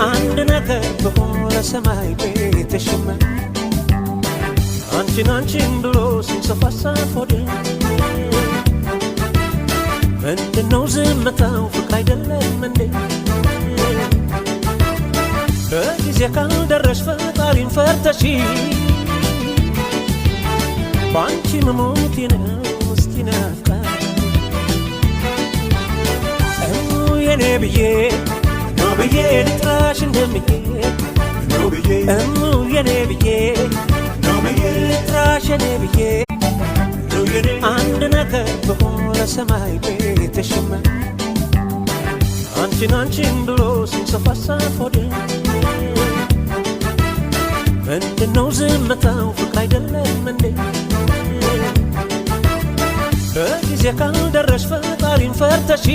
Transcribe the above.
አንድ ነገር በሆነ ሰማይ ቤትሽማ አንቺን ብሎ ሲንሰፋሰፍ ሆዴ ምንድነው ዝምታው ፍቅር አይደለም እንዴ በጊዜ ካልደረሽ ፈጣሪን ፈርተሽ ባንቺ መሞቴ ነው እስቲ ናፍቃ የኔ ብዬ ነው ብዬ ልጥራሽ እንደምዬ ነው ብዬ የኔ ብዬ ነው ብዬ ልጥራሽ የኔ ብዬ ነው የኔ አንድ ነገር በሆነ ሰማይ ቤትሽማ አንቺን ብሎ ሲንሰፋሰፍ ሆዴ ምንድነው ዝምታው ፍቅር አይደለም እንዴ በጊዜ ካልደረሽ ፈጣሪን ፈርተሽ